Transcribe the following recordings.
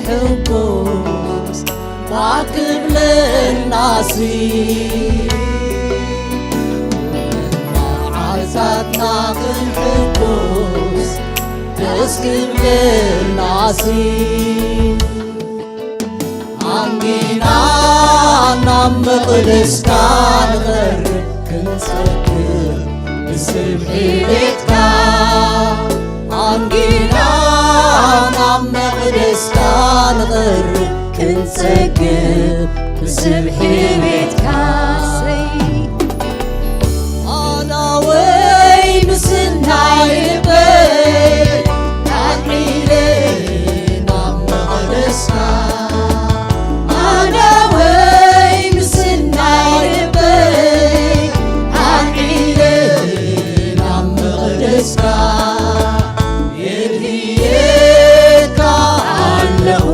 ሕጉስ ባክብለናሲ መዓልታትና ክንሕጉስ ደስ ክብለናሲ አንጊና ናብ መቕደስካ ንቐርብ ክንሰግድ ብስብሒ ቤትካ አንጊና ናብ መቕደስካ ንቐርብ ክንሰግድ ብስብሒ ቤትካ ኣናወይ ምስናይ ልበይ ኣልዒለ ናብ መቕደስካ ኣናወይ ምስናይ ልበይ ኣልዒለ ናብ መቕደስካ የድህየካ ኣለኹ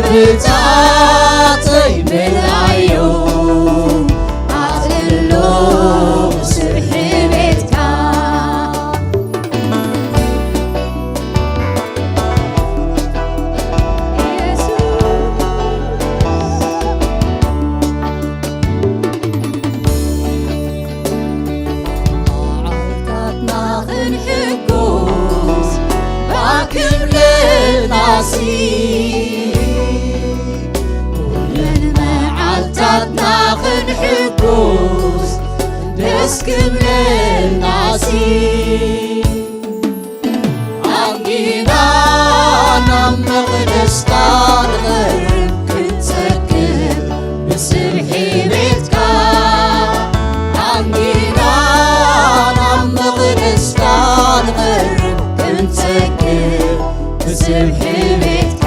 ብታተይ መላዮ ኣትሎ ብስብሒ ቤትካ መዓልታትና ክንሕጉስ ባክብለናሲ ክንሕጉስ ደስ ክብለናሲ አንጊና ናብ መቕደስካ ንቐርብ ክንሰግድ ብስብሒ ቤትካ አንጊና ናብ መቕደስካ ንቐርብ ክንሰግድ ብስብሒ ቤትካ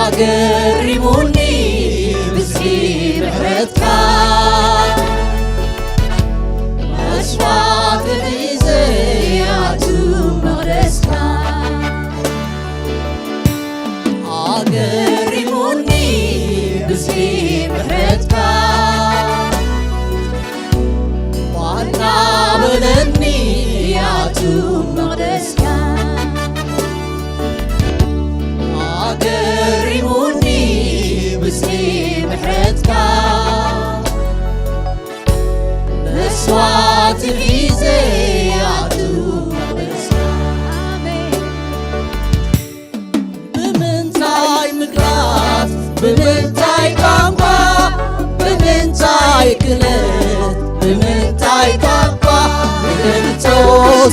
ኣገሪሙኒ ብዝሒ ምሕረትካ መስዋዕት ሒዘ ኣቱ መቕደስካ ኣገሪሙኒ ብዝሒ ምሕረትካ ዋና በለኒ ኣቱ መቕደስካ ኣገሪሙኒ ብዝሒ ምሕረትካ መስዋዕት ሒዘ ኣቱ መቕደስካ ብምንታይ ምግራት ብምንታይ ቋንቋ ብምንታይ ክለት ብምንታይ ቋንቋ ክገልጾ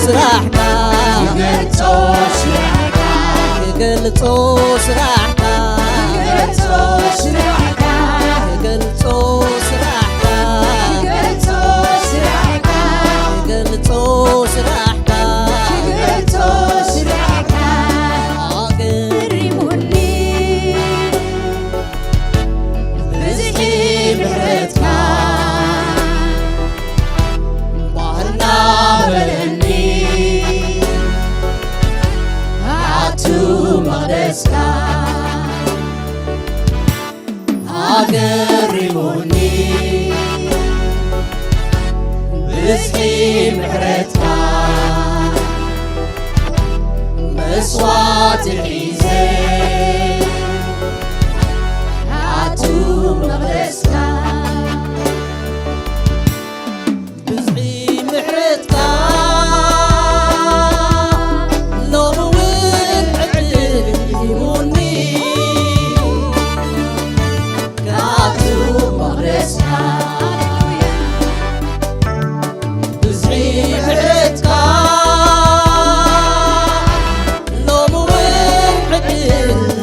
ስራሕካ ክገልጾ ስራሕካ ክገልጾ ስራሕካ ክገልጾ ስራሕካ ኣገሪሙኒ ብዝሒ ምሕረትካ ዋና በለኒ ኣቱ መቕደስካ ኣገሪሙኒ ብዝሒ ምሕረትካ መስዋዕት ሒዘ ኣቱ መቕደስካ ብዝሒ ምሕረትካ ሎሚ እውን ዕድሙኒ ኣቱ መቕደስካ ብዝሒ ምሕረትካ ሎሚ እውን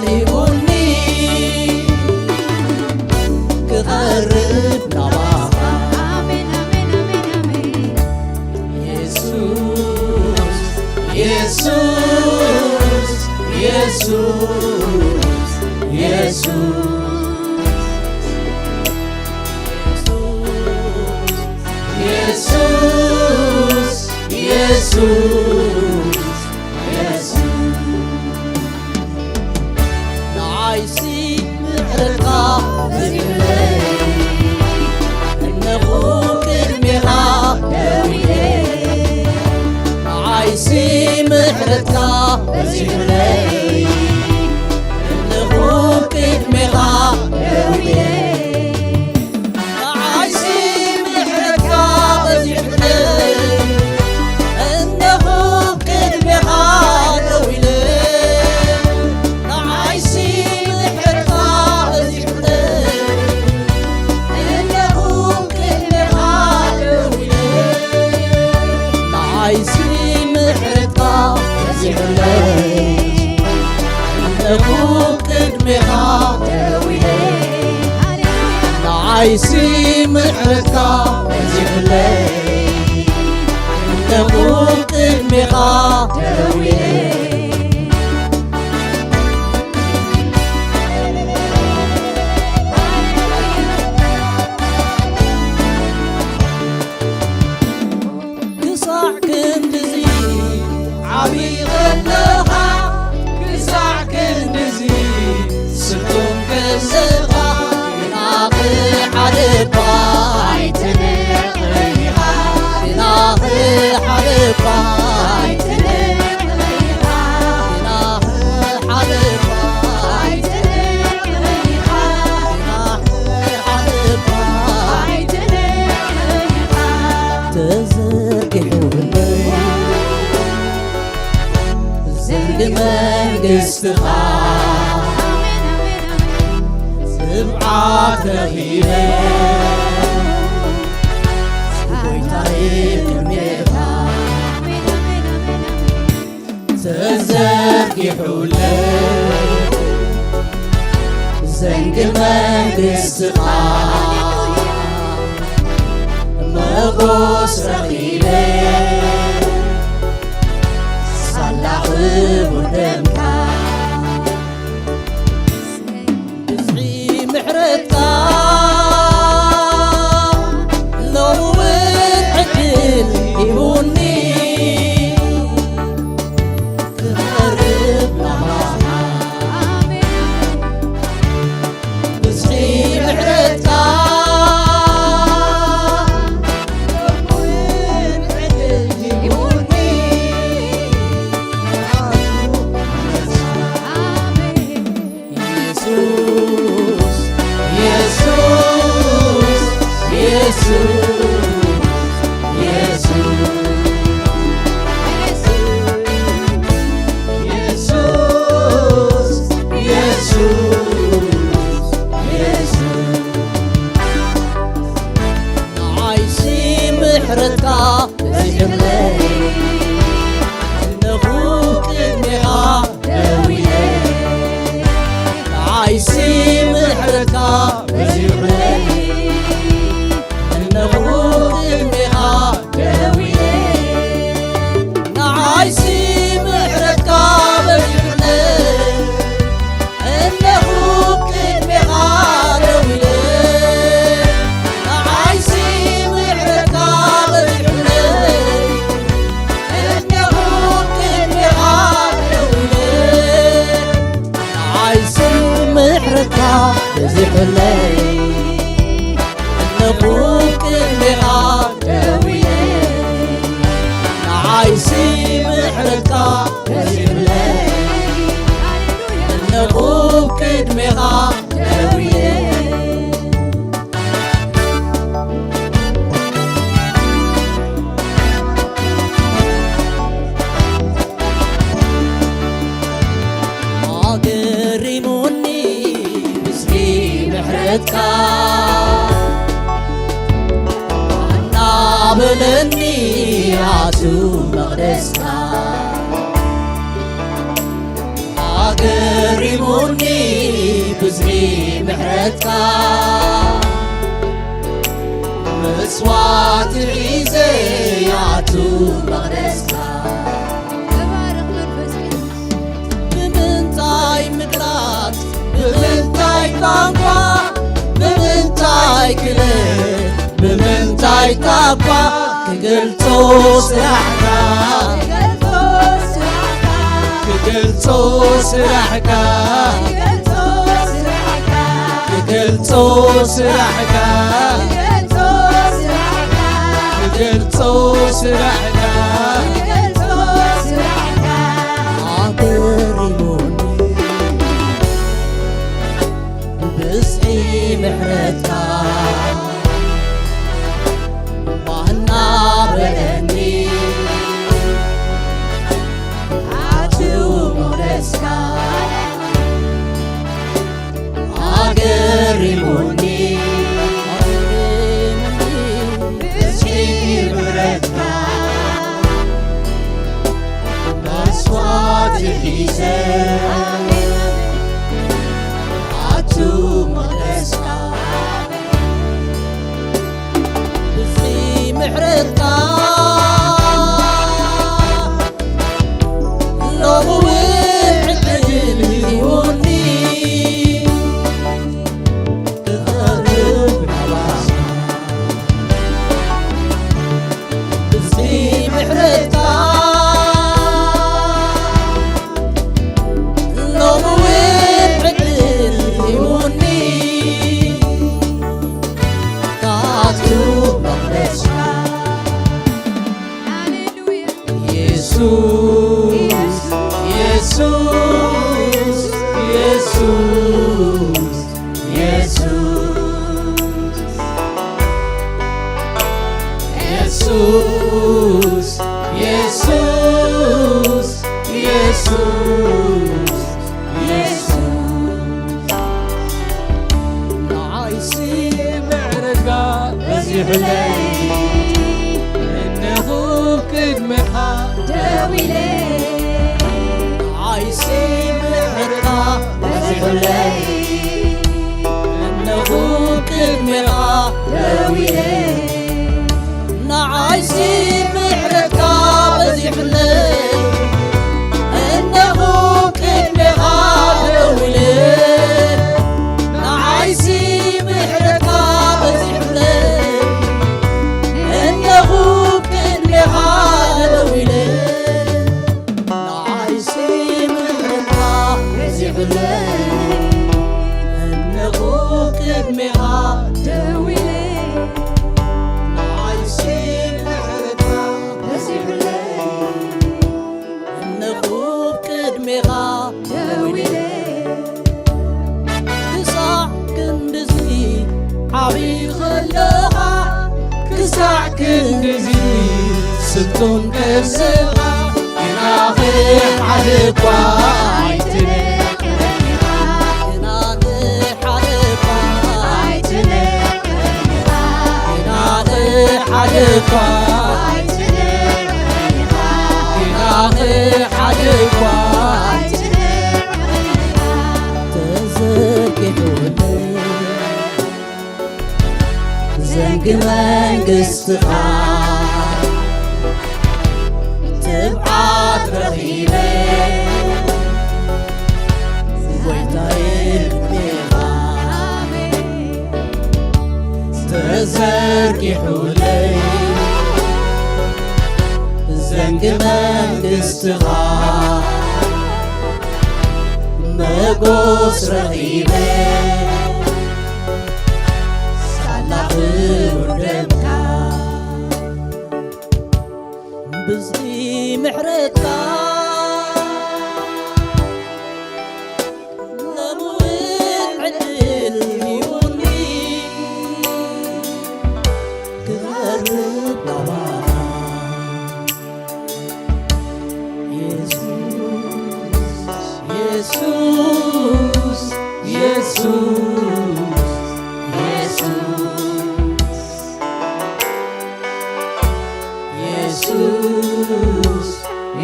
ዕድሙኒ ክቐርብ ናባኻ ኢየሱስ ኢየሱስ ኢየሱስ ኢየሱስ ንዓይሲ ምሕረትካ ዘይብለይ እነኹ ቅድሜኻ ደው ኢለ ንዓይሲ ምሕረትካ ዘይብለይ እነኹ ቅድሜኻ ደው ኢለ ንዓይሲ ምሕረትካ ዘይብለይ እነኹ ቅድሜኻ ደው ኢለ ንዓይሲ ምሕረትካ ዘይብለይ እነኹ ቅድሜኻ ደው ኢለ ንዓይሲ ምሕረትካ ዘይብለይ እነኹ ቅድሜኻ ደው ኢለ ንዓይሲ ምሕረትካ ዘይብለይ እነኹ ቅድሜኻ ደው ኢለ ክሳዕ ክንድዚ ዓብዪ ቐለኻ ክሳዕ ክንድዚ ስልጡን ገዝኻ ናኺ ሓደ እኳ ኣይተነቕለኻ ናኺ ሓደ እኳ ኣይተነቕለኻ ናኺ ሓደ እኳ ኣይተነቕለኻ ናኺ ሓደ እኳ ኣይተነቕለኻ ተዘርጊሑለይ ዘንግ መንግሥትኻ ስብዓት ረኺበ ጎይታዬ ቅድሜኻ ተዘርጊሑለይ ዘንግ መንግሥትኻ መጎስ ረኺበ ሳላቕ ብደምካ ንዓይሲ ምሕረትካ በዚሕለይ እነሆ ቅድሜኻ ደው ኢለ ንዓይሲ ምሕረትካ በዚሕለይ እነሆ ቅድሜኻ ደው ኢለ ንዓይሲ ምሕረትካ በዚሕለይ እነሆ ቅድሜኻ ደው ኢለ ንዓይሲ ምሕረትካ በዚሕለይ እነሆ ቅድሜኻ ደው ኢለ ኣገሪሙኒ ምስሊ ምሕረትካ እናበለኒ ኣቱ መቕደስካ ኣገሪሙኒ ብዝሒ ምሕረትካ መስዋዕት ሒዘ ኣቱ መቕደስካ ብምንታይ ምድራት ብምንታይ ቋንቋ ብምንታይ ክለት ብምንታይ ካባ ክገልጾ ስራሕካ ክገልጾ ስራሕካ ክገልጾ ስራሕካ ክገልጾ ስራሕካ ኣገሪሙኒ ብዝሒ ምሕረትካ እናበለኒ ኣቱ መቕደስካ ኣገሪሙኒ ብዝሒ ምሕረትካ መስዋዕት ሒዘ ኣቱ መቕደስካ ምሕረትካ ሎሚ እውን ዕድል ሂቡኒ ክቐርብ ናባኻ ብዚ ምሕረትካ ሎሚ እውን ዕድል ሂቡኒ ካቱ መቕደስካ Jesus, Jesus, Jesus, Jesus, Jesus, Jesus, Jesus. ንዓይሲ ምሕረትካ በዚሕለይ እነሆ ቅድሜኻ ደው ኢለ ንዓይሲ ምሕረትካ በዚሕለይ እነሆ ቅድሜኻ ደው ኢለ ንዓይሲ ምሕረትካ በዚሕለይ እነሆ ቅድሜኻ ደው ኢለ ንዓይሲ ምሕረትካ በዚሕለይ እነሆ ቅድሜኻ ደው ኢለ ንዓይሲ ምሕረትካ በዚሕለይ እነሆ ቅድሜኻ ደው ኢለ ንዓይሲ ምሕረትካ በዚሕለይ እነሆ ቅድሜኻ ደው ኢለ ክሳዕ ክንድዚ ዓብዪ ከለኻ ክሳዕ ክንድዚ ስልጡን ቅርስኻ ግናኺ ሓደ እኳ ኣይትነቕረኒ ግናኺ ሓደ እኳ ኣይትነቕረኒ ግናኺ ሓደ እኳ ኣይትነቕረኒ ግናኺ ሓደ እኳ ኣይትነቕረኒ ተዘርጊሑለይ ዘንጊ መንግሥትኻ ትብዓ رخيبة ويتايل بنيخا تزركي حولي زنق منقستها مقوس رخيبة سلاح وردمكا بزغي محرتكا لموت عدل ميوني كغرب طبعا يسوس يسوس يسوس يسوس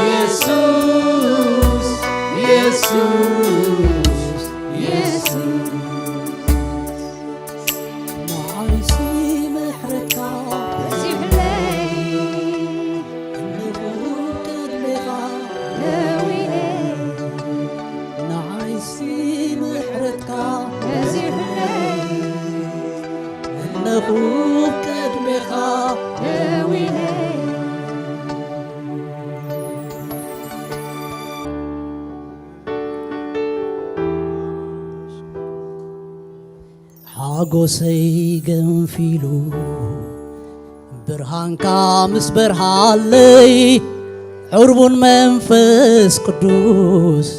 يسوس يسوس معايسي محركة زيب لي النبوك اللغة لويلي نعايسي محركة زيب لي النبوك اللغة لويلي حاجوسي جنفيلو برهانكا مس برهالي عرب منفس قدوس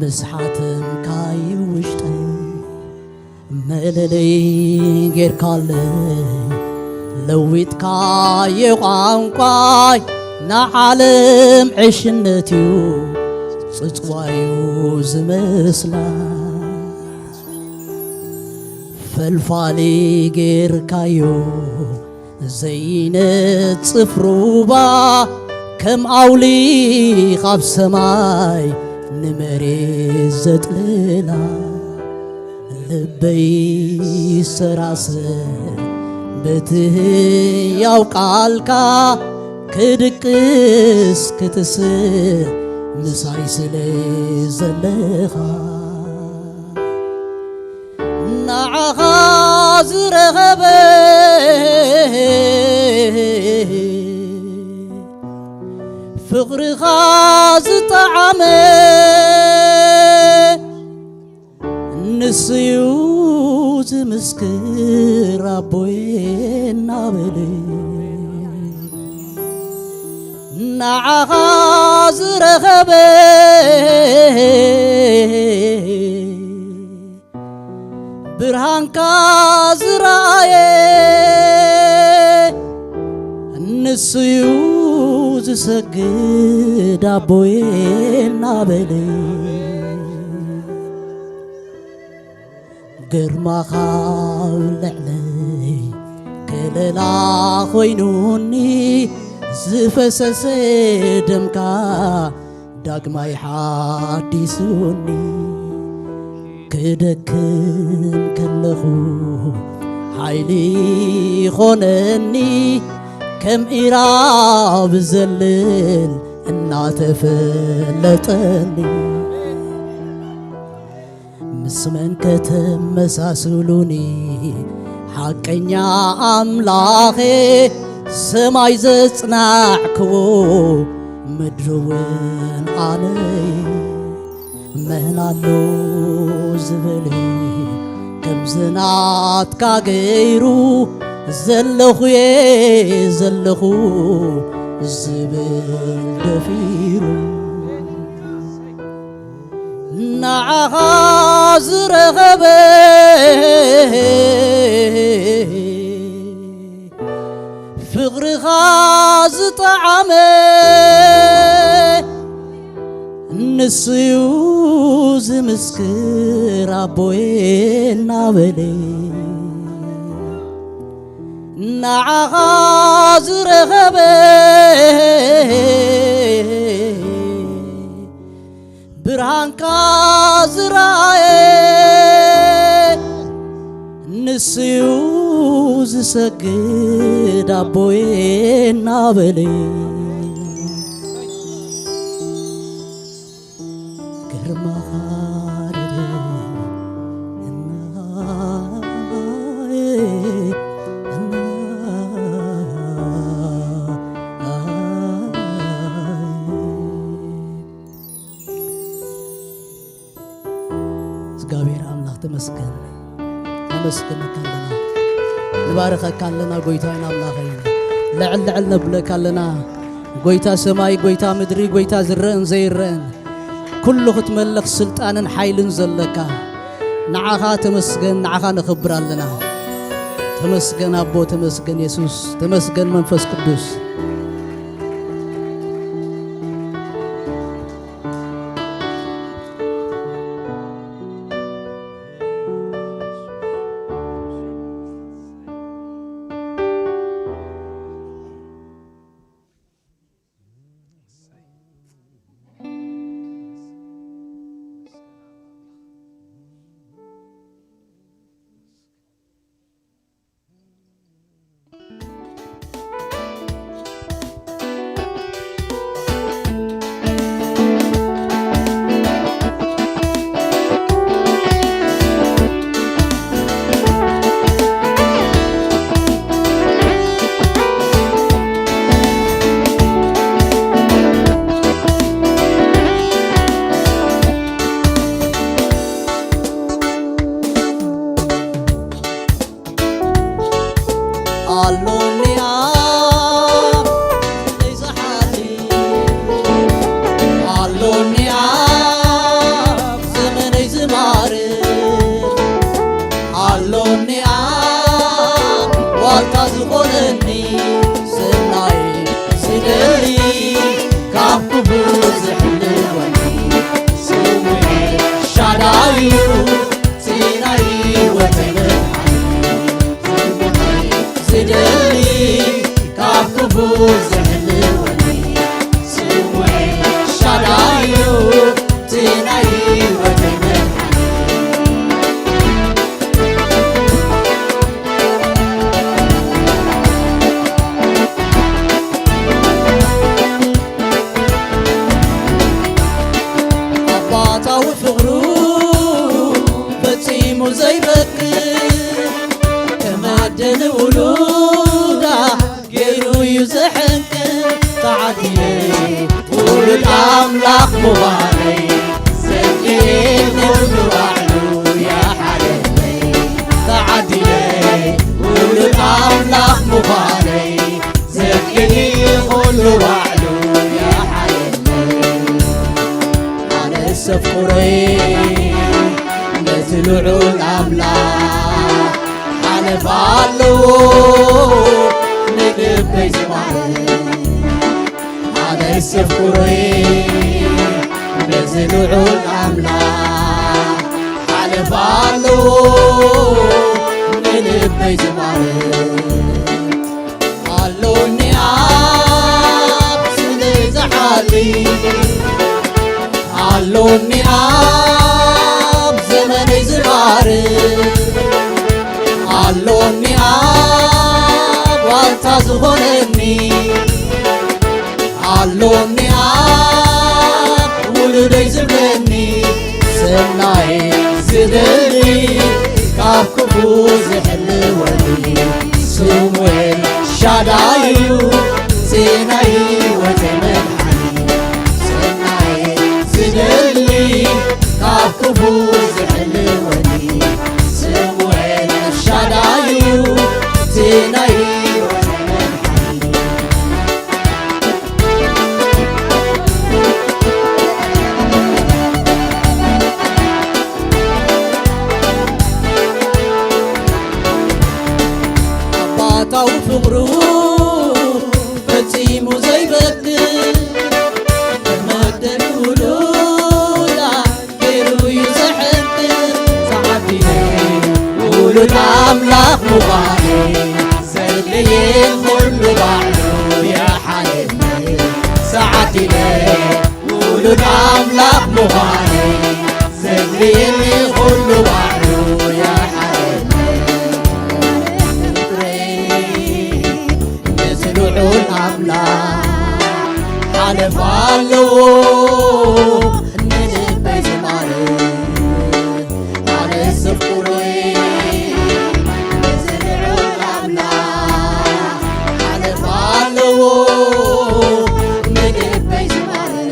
مسحاتم كاي وشتي مللي غير كالي لويت كاي قانقاي نعلم عشنتيو صتوايو زمسلا فالفالي غير كايو زينت صفروبا كم أولي خاب سماي نمري زتللا لبي سراسر بته يوقالكا كدقس كتسر مساي سلي زلخا نعغاز رغبي فقر غاز طعمي نسيوز مسكر أبوي نابلي نعغاز رغبي برهانكا زرايه نسيوز سجد أبوي نابلي قرما خاولعلي كللا خوينوني زفسس دمكا داقماي حادثوني كدكن كلخو حيلي خونني كم إراب زلل إنا تفلتني مسمن كتم مساسلوني حقنيا أملاخي سماي زصنعكو مدرون علي مهنالو زبلي كم زنات كاغيرو زلخو زبل دفيرو نعغاز رغبي فقر غاز طعمي نسيوز مسكر أبوي نابلي نعغاز رغبي برهانكا زرايه نسيوز سجد أبوي نابلي እግዚአብሔር አምላክ ተመስገን ካለና ንባረኸ ካለና ጎይታዬን አምላኸኝ ልዕል ነብለካ ኣለና ጎይታ ሰማይ ጎይታ ምድሪ ጎይታ ዝረአን ዘይረአን ኩሉ ክትመልኽ ስልጣንን ሓይልን ዘለካ ንዓኻ ተመስገን ንዓኻ ነኽብር ኣለና ተመስገን አቦ ተመስገን ኢየሱስ ተመስገን መንፈስ ቅዱስ أملاك مباري سكين كل وعلو يا حبيبي تعدي كل أملاك مباري سكين كل وعلو يا حبيبي على السفري نزلوا الأملاك على بالو نقبل زماني السفري نزلوا الأملاك على بالو من البيت قالوا النعاب سني زحالي قالوا النعاب زمني زماري قالوا النعاب والتزغنني علوني عاب ولدي زبني سناي زدلي كاب كبوز حلواني سموين شادايو سيناي وتمنحني سناي زدلي كاب كبوز حلواني سموين شادايو سيناي وفقرو فتيمو زي بدل مدن ولولا كيرو يزحف سعدي ولو الأملاك مباري سليين كل بعلو يا حبيبي سعدي ولو الأملاك مباري سليين كل بعلو يا على بالو نلبي زماني على السفري نزلوا الأملاك على بالو نلبي زماني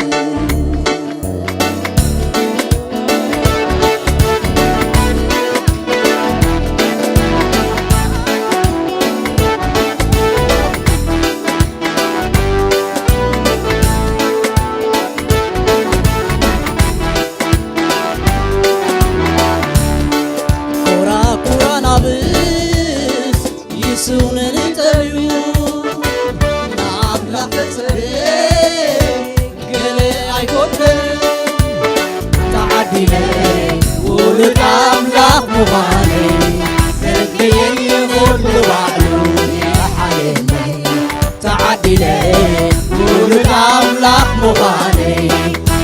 ዙፋነይ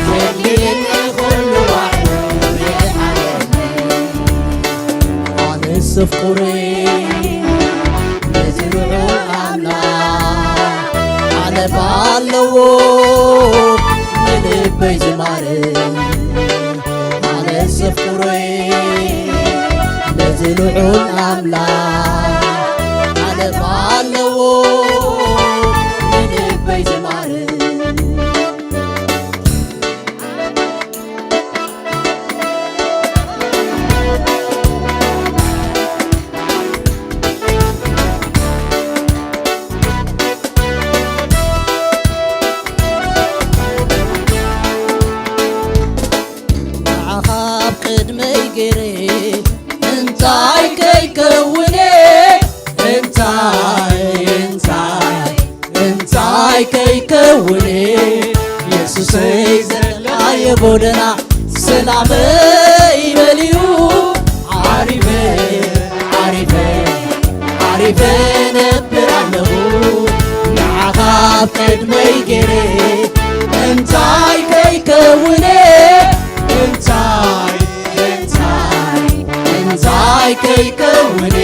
ዘድልየኒ ኩሉ ባሕሩ የሓለኒ ኣነስ ፍቁረይ ንዝርዑ ኣምላኽ ዓለባ ኣለዎ ንልበይ ዝማርክ ኣነስ ፍቁረይ ንዝልዑል ኣምላኽ ዓለባ ኣለዎ ንልበይ ዝማርክ ንዓኻብ ቅድመይ ገይረ እንታይ ከይከውነ እንታይ ከይከውነ ኢየሱሰይ ዘለየ ጎደና ሰላመይ መሊኡ ዓሪፈ ነብር ኣለኹ ንዓኻብ ቅድመይ ገይረ እንታይ ከይከውነ እንታይ ከይከውነ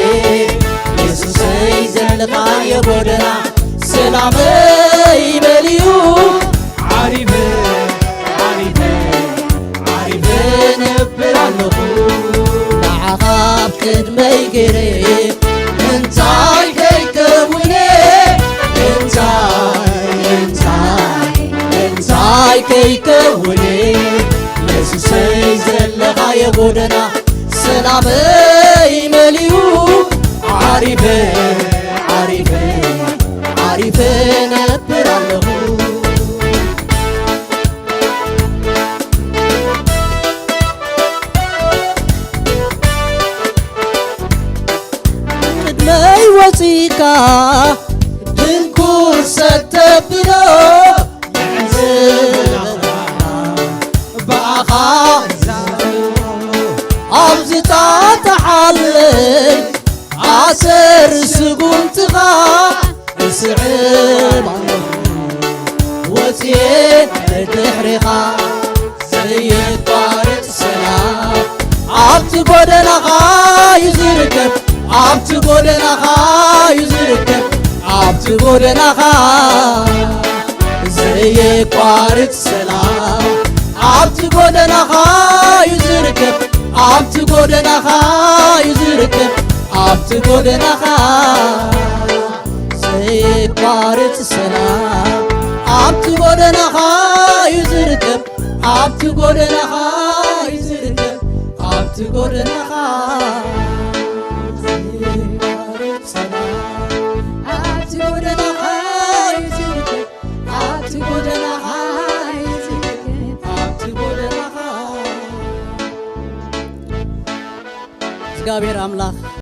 ኢየሱሰይ ዘለኻየ ጎደና ሰላመይ መሊኡ ዓሪፈ ነብር ኣለኹ ንዓኻብ ቅድመይ ገይረ እንታይ ከይከውነ እንታይ ከይከውነ ኢየሱሰይ ዘለኻየ ጎደና ሰላመይ መሊኡ ዓሪፈ ነብር ኣለኹ ቅድመይ ወፂካ ድንኩር ሰተብሎ በኣኻ ኣብዝታ ተሓለይ ኣሰር ስጉምትኻ እስዕብ ኣለኹ ወፅየ ንድሕሪኻ ዘየቋርፅ ሰላም ኣብቲ ጎደናኻ እዩ ዝርከብ ኣብቲ ጎደናኻ እዩ ዝርከብ ኣብቲ ጎደናኻ ዘየቋርፅ ሰላም ኣብቲ ጎደናኻ እዩ ዝርከብ ኣብቲ ጎደናኻ እዩ ዝርከብ ኣብቲ ጎደናኻ ዘይቋርፅ ሰላም ኣብቲ ጎደናኻ እዩ ዝርከብ ኣብቲ ጎደናኻ እዩ ዝርከብ ኣብቲ ጎደናኻ ዘይቋርፅ ሰላም ኣብቲ ጎደናኻ እዩ ዝርከብ ኣብቲ ጎደናኻ እዩ ዝርከብ ኣብቲ ጎደናኻ እግዚአብሔር አምላክ